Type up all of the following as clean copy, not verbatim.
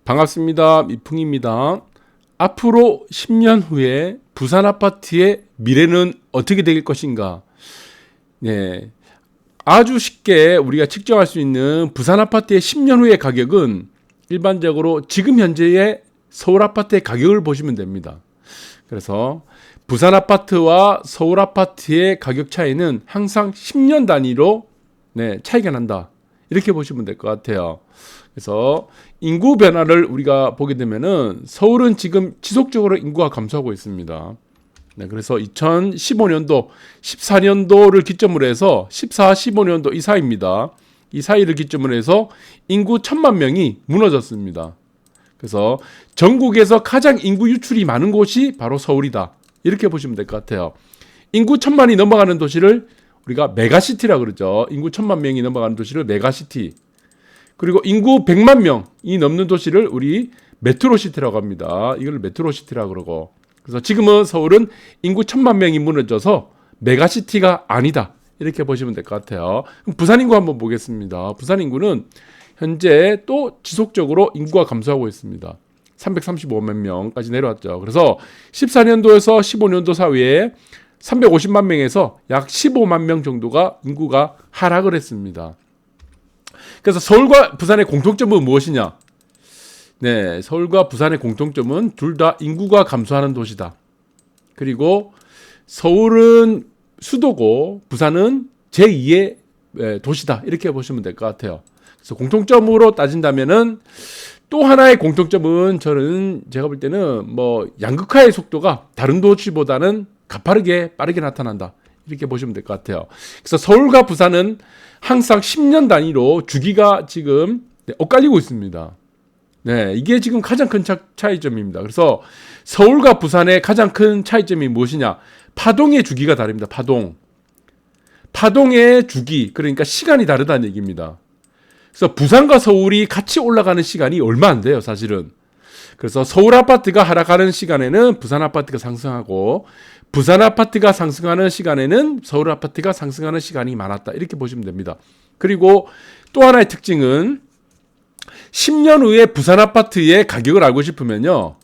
반갑습니다. 미풍입니다. 앞으로 10년 후에 부산 아파트의 미래는 어떻게 될 것인가? 네, 아주 쉽게 우리가 측정할 수 있는 부산 아파트의 10년 후의 가격은 일반적으로 지금 현재의 서울 아파트의 가격을 보시면 됩니다. 그래서 부산 아파트와 서울 아파트의 가격 차이는 항상 10년 단위로 차이가 난다. 이렇게 보시면 될 것 같아요. 그래서 인구 변화를 우리가 보게 되면은 서울은 지금 지속적으로 인구가 감소하고 있습니다. 그래서 2015년도, 14년도를 기점으로 해서 14, 15년도 이 사이입니다. 이 사이를 기점으로 해서 인구 1000만 명이 무너졌습니다. 그래서 전국에서 가장 인구 유출이 많은 곳이 바로 서울이다. 이렇게 보시면 될 것 같아요. 인구 1000만이 넘어가는 도시를 우리가 메가시티라고 그러죠. 인구 1000만 명이 넘어가는 도시를 메가시티. 그리고 인구 100만 명이 넘는 도시를 우리 메트로시티라고 합니다. 이걸 메트로시티라고 그러고. 그래서 지금은 서울은 인구 1000만 명이 무너져서 메가시티가 아니다. 이렇게 보시면 될 것 같아요. 그럼 부산 인구 한번 보겠습니다. 부산 인구는 현재 또 지속적으로 인구가 감소하고 있습니다. 335만 명까지 내려왔죠. 그래서 14년도에서 15년도 사이에 350만 명에서 약 15만 명 정도가 인구가 하락을 했습니다. 그래서 서울과 부산의 공통점은 무엇이냐? 네, 서울과 부산의 공통점은 둘 다 인구가 감소하는 도시다. 그리고 서울은 수도고 부산은 제2의 도시다. 이렇게 보시면 될 것 같아요. 그래서 공통점으로 따진다면은 또 하나의 공통점은 제가 볼 때는 양극화의 속도가 다른 도시보다는 가파르게 빠르게 나타난다. 이렇게 보시면 될 것 같아요. 그래서 서울과 부산은 항상 10년 단위로 주기가 지금 엇갈리고 있습니다. 네, 이게 지금 가장 큰 차이점입니다. 그래서 서울과 부산의 가장 큰 차이점이 무엇이냐? 파동의 주기가 다릅니다. 파동의 주기, 그러니까 시간이 다르다는 얘기입니다. 그래서 부산과 서울이 같이 올라가는 시간이 얼마 안 돼요, 사실은. 그래서 서울 아파트가 하락하는 시간에는 부산 아파트가 상승하고, 부산 아파트가 상승하는 시간에는 서울 아파트가 상승하는 시간이 많았다. 이렇게 보시면 됩니다. 그리고 또 하나의 특징은 10년 후에 부산 아파트의 가격을 알고 싶으면요.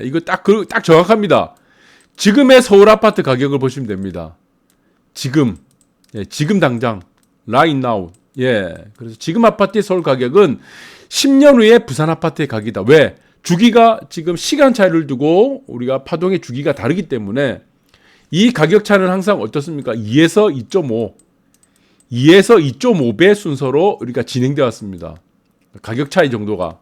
이거 딱 정확합니다. 지금의 서울 아파트 가격을 보시면 됩니다. 지금 당장, right now. 그래서 지금 아파트의 서울 가격은 10년 후에 부산 아파트의 가격이다. 왜? 주기가 지금 시간 차이를 두고 우리가 파동의 주기가 다르기 때문에 이 가격 차는 항상 어떻습니까? 2에서 2.5, 2에서 2.5배 순서로 우리가 진행되어 왔습니다. 가격 차이 정도가.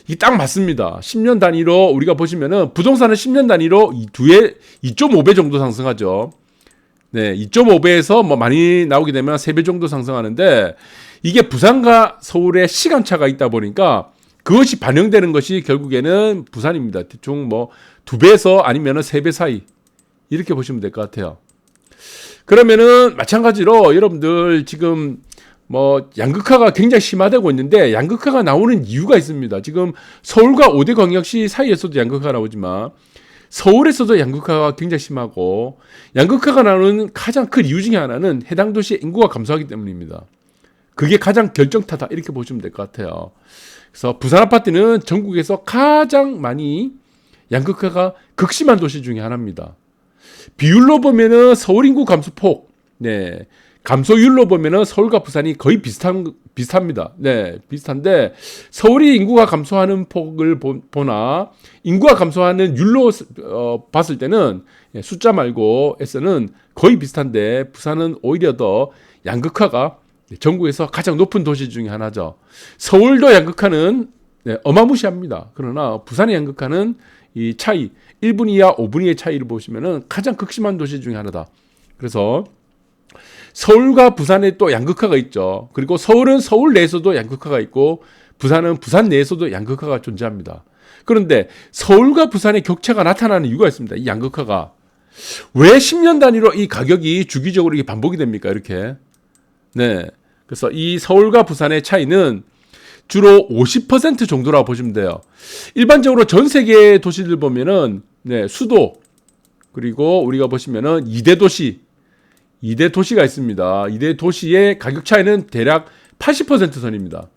이게 딱 맞습니다. 10년 단위로 우리가 보시면은 부동산은 10년 단위로 2.5배 정도 상승하죠. 네, 2.5배에서 많이 나오게 되면 3배 정도 상승하는데 이게 부산과 서울의 시간차가 있다 보니까 그것이 반영되는 것이 결국에는 부산입니다. 대충 2배에서 아니면 3배 사이. 이렇게 보시면 될 것 같아요. 그러면은 마찬가지로 여러분들 지금 양극화가 굉장히 심화되고 있는데 양극화가 나오는 이유가 있습니다. 지금 서울과 5대 광역시 사이에서도 양극화가 나오지만 서울에서도 양극화가 굉장히 심하고 양극화가 나오는 가장 큰 이유 중에 하나는 해당 도시의 인구가 감소하기 때문입니다. 그게 가장 결정타다 이렇게 보시면 될 것 같아요. 그래서 부산 아파트는 전국에서 가장 많이 양극화가 극심한 도시 중에 하나입니다. 비율로 보면은 서울 인구 감소폭, 감소율로 보면은 서울과 부산이 거의 비슷합니다. 비슷한데 서울이 인구가 감소하는 폭을 보나 인구가 감소하는 율로 봤을 때는 숫자 말고 에서는 거의 비슷한데 부산은 오히려 더 양극화가 전국에서 가장 높은 도시 중에 하나죠. 서울도 양극화는 어마무시합니다. 그러나 부산의 양극화는 이 차이 1분 이하 5분 이하의 차이를 보시면은 가장 극심한 도시 중에 하나다. 그래서 서울과 부산에 또 양극화가 있죠. 그리고 서울은 서울 내에서도 양극화가 있고 부산은 부산 내에서도 양극화가 존재합니다. 그런데 서울과 부산의 격차가 나타나는 이유가 있습니다. 이 양극화가 왜 10년 단위로 이 가격이 주기적으로 이게 반복이 됩니까? 이렇게. 그래서 이 서울과 부산의 차이는 주로 50% 정도라고 보시면 돼요. 일반적으로 전 세계 도시들 보면은 수도 그리고 우리가 보시면은 2대 도시가 있습니다. 2대 도시의 가격 차이는 대략 80% 선입니다.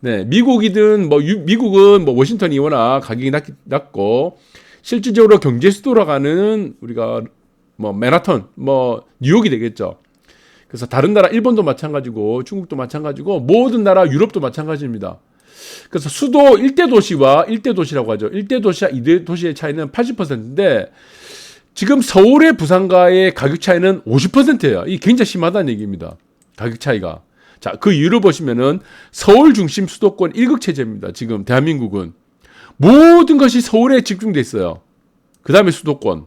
네, 미국이든 미국은 뭐 워싱턴이 워낙 가격이 낮고 실질적으로 경제 수도라고 하는 우리가 뭐 맨하튼, 뭐 뉴욕이 되겠죠. 그래서 다른 나라 일본도 마찬가지고 중국도 마찬가지고 모든 나라 유럽도 마찬가지입니다. 그래서 수도 일대 도시와 일대 도시라고 하죠. 일대 도시와 이대 도시의 차이는 80%인데 지금 서울의 부산과의 가격 차이는 50%예요. 이게 굉장히 심하다는 얘기입니다. 가격 차이가. 자, 그 이유를 보시면은 서울 중심 수도권 1극 체제입니다. 지금 대한민국은 모든 것이 서울에 집중돼 있어요. 그 다음에 수도권.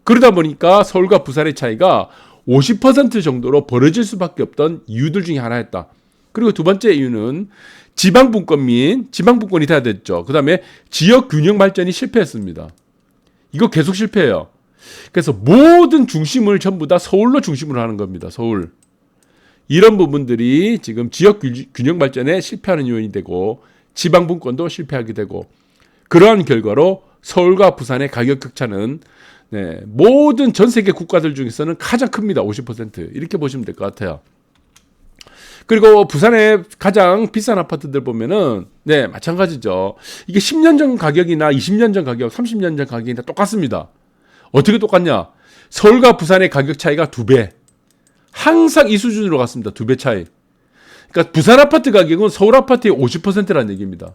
그러다 보니까 서울과 부산의 차이가 50% 정도로 벌어질 수밖에 없던 이유들 중에 하나였다. 그리고 두 번째 이유는 지방분권이 돼야 됐죠. 그 다음에 지역 균형 발전이 실패했습니다. 이거 계속 실패해요. 그래서 모든 중심을 전부 다 서울로 중심으로 하는 겁니다. 서울. 이런 부분들이 지금 지역 균형 발전에 실패하는 요인이 되고 지방분권도 실패하게 되고 그러한 결과로 서울과 부산의 가격 격차는 모든 전 세계 국가들 중에서는 가장 큽니다. 50% 이렇게 보시면 될 것 같아요. 그리고 부산의 가장 비싼 아파트들 보면은 마찬가지죠. 이게 10년 전 가격이나 20년 전 가격, 30년 전 가격이나 똑같습니다. 어떻게 똑같냐? 서울과 부산의 가격 차이가 2배. 항상 이 수준으로 갔습니다. 2배 차이. 그러니까 부산 아파트 가격은 서울 아파트의 50%라는 얘기입니다.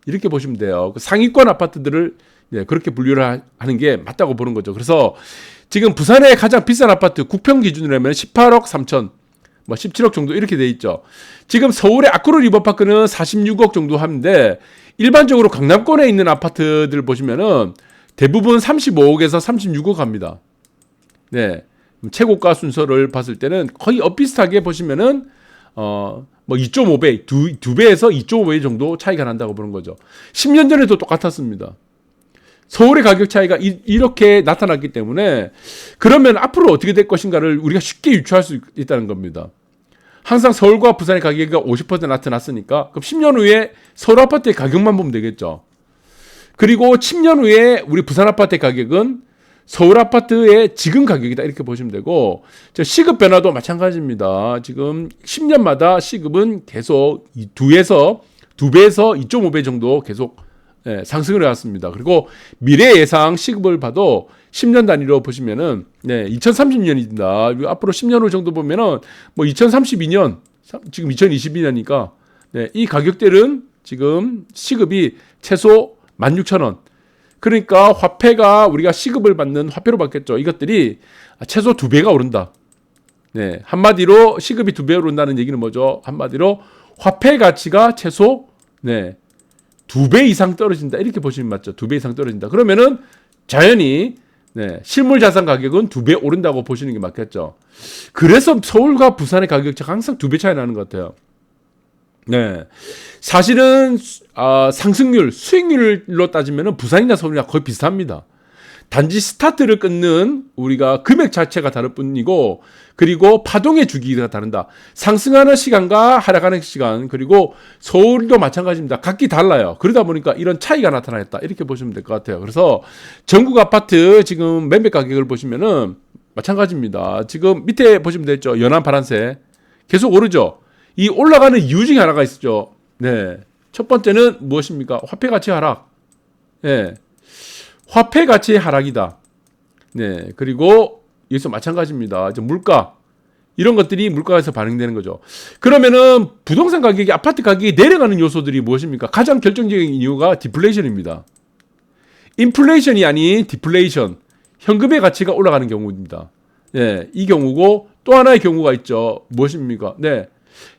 이렇게 보시면 돼요. 그 상위권 아파트들을 그렇게 분류를 하는 게 맞다고 보는 거죠. 그래서 지금 부산의 가장 비싼 아파트 국평 기준으로 하면 18억 3천, 뭐 17억 정도 이렇게 돼 있죠. 지금 서울의 아크로 리버파크는 46억 정도 하는데 일반적으로 강남권에 있는 아파트들 보시면은 대부분 35억에서 36억 합니다. 최고가 순서를 봤을 때는 거의 엇비슷하게 보시면은 뭐 2.5배, 두 배에서 2.5배 정도 차이가 난다고 보는 거죠. 10년 전에도 똑같았습니다. 서울의 가격 차이가 이렇게 나타났기 때문에 그러면 앞으로 어떻게 될 것인가를 우리가 쉽게 유추할 수 있다는 겁니다. 항상 서울과 부산의 가격이 50% 나타났으니까 그럼 10년 후에 서울 아파트의 가격만 보면 되겠죠. 그리고 10년 후에 우리 부산 아파트의 가격은 서울 아파트의 지금 가격이다 이렇게 보시면 되고 시급 변화도 마찬가지입니다. 지금 10년마다 시급은 계속 2배에서 2.5배 정도 계속 상승을 해왔습니다. 그리고 미래 예상 시급을 봐도 10년 단위로 보시면은 2030년입니다. 앞으로 10년 후 정도 보면은 뭐 2032년 지금 2022년이니까 이 가격대는 지금 시급이 최소 16,000원. 그러니까 화폐가 우리가 시급을 받는 화폐로 받겠죠. 이것들이 최소 2배가 오른다. 한마디로 시급이 2배 오른다는 얘기는 뭐죠? 한마디로 화폐 가치가 최소 2배 이상 떨어진다. 이렇게 보시면 맞죠. 2배 이상 떨어진다. 그러면은 자연히 실물 자산 가격은 2배 오른다고 보시는 게 맞겠죠. 그래서 서울과 부산의 가격 차가 항상 2배 차이 나는 것 같아요. 사실은 상승률, 수익률로 따지면 부산이나 서울이나 거의 비슷합니다. 단지 스타트를 끊는 우리가 금액 자체가 다를 뿐이고 그리고 파동의 주기가 다른다. 상승하는 시간과 하락하는 시간 그리고 서울도 마찬가지입니다. 각기 달라요. 그러다 보니까 이런 차이가 나타났다. 이렇게 보시면 될 것 같아요. 그래서 전국 아파트 지금 매매 가격을 보시면은 마찬가지입니다. 지금 밑에 보시면 되죠. 연한 파란색 계속 오르죠. 이 올라가는 이유 중에 하나가 있죠. 첫 번째는 무엇입니까? 화폐 가치 하락. 화폐 가치의 하락이다. 그리고 여기서 마찬가지입니다. 이제 물가. 이런 것들이 물가에서 반영되는 거죠. 그러면은 부동산 가격이 아파트 가격이 내려가는 요소들이 무엇입니까? 가장 결정적인 이유가 디플레이션입니다. 인플레이션이 아닌 디플레이션. 현금의 가치가 올라가는 경우입니다. 이 경우고 또 하나의 경우가 있죠. 무엇입니까?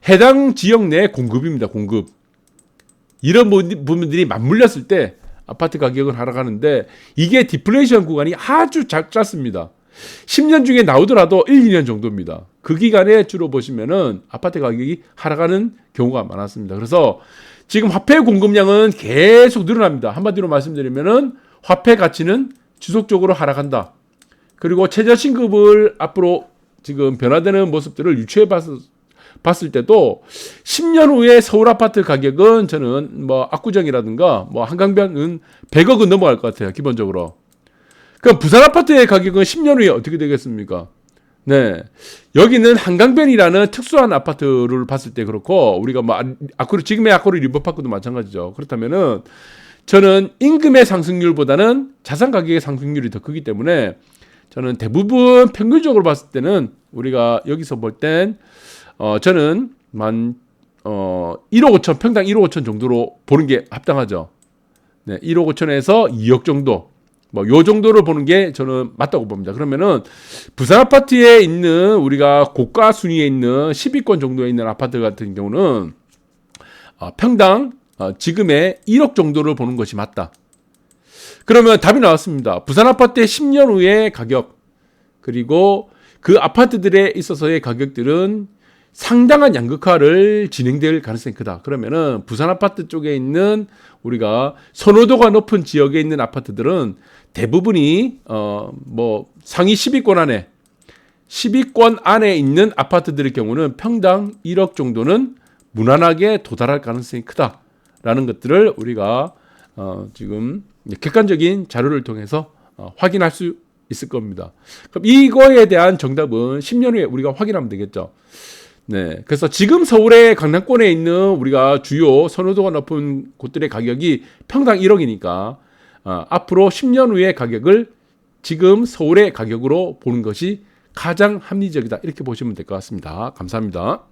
해당 지역 내 공급입니다. 공급. 이런 부분들이 맞물렸을 때 아파트 가격은 하락하는데 이게 디플레이션 구간이 아주 짧습니다. 10년 중에 나오더라도 1, 2년 정도입니다. 그 기간에 주로 보시면은 아파트 가격이 하락하는 경우가 많았습니다. 그래서 지금 화폐 공급량은 계속 늘어납니다. 한마디로 말씀드리면은 화폐 가치는 지속적으로 하락한다. 그리고 최저신급을 앞으로 지금 변화되는 모습들을 유추해 봤을 때도 10년 후에 서울 아파트 가격은 저는 뭐 압구정이라든가 뭐 한강변은 100억은 넘어갈 것 같아요. 기본적으로. 그럼 부산 아파트의 가격은 10년 후에 어떻게 되겠습니까? 네. 여기는 한강변이라는 특수한 아파트를 봤을 때 그렇고, 우리가 뭐, 지금의 아코르 리버파크도 마찬가지죠. 그렇다면은, 저는 임금의 상승률보다는 자산 가격의 상승률이 더 크기 때문에, 저는 대부분 평균적으로 봤을 때는, 우리가 여기서 볼 땐, 저는 1억 5천, 평당 1억 5천 정도로 보는 게 합당하죠. 네. 1억 5천에서 2억 정도. 뭐, 요 정도를 보는 게 저는 맞다고 봅니다. 그러면은, 부산 아파트에 있는 우리가 고가 순위에 있는 10위권 정도에 있는 아파트 같은 경우는, 평당, 지금의 1억 정도를 보는 것이 맞다. 그러면 답이 나왔습니다. 부산 아파트의 10년 후의 가격, 그리고 그 아파트들에 있어서의 가격들은 상당한 양극화를 진행될 가능성이 크다. 그러면은 부산 아파트 쪽에 있는 우리가 선호도가 높은 지역에 있는 아파트들은 대부분이 뭐 상위 10위권 안에 10위권 안에 있는 아파트들의 경우는 평당 1억 정도는 무난하게 도달할 가능성이 크다라는 것들을 우리가 지금 객관적인 자료를 통해서 확인할 수 있을 겁니다. 그럼 이거에 대한 정답은 10년 후에 우리가 확인하면 되겠죠. 네. 그래서 지금 서울의 강남권에 있는 우리가 주요 선호도가 높은 곳들의 가격이 평당 1억이니까 앞으로 10년 후의 가격을 지금 서울의 가격으로 보는 것이 가장 합리적이다. 이렇게 보시면 될 것 같습니다. 감사합니다.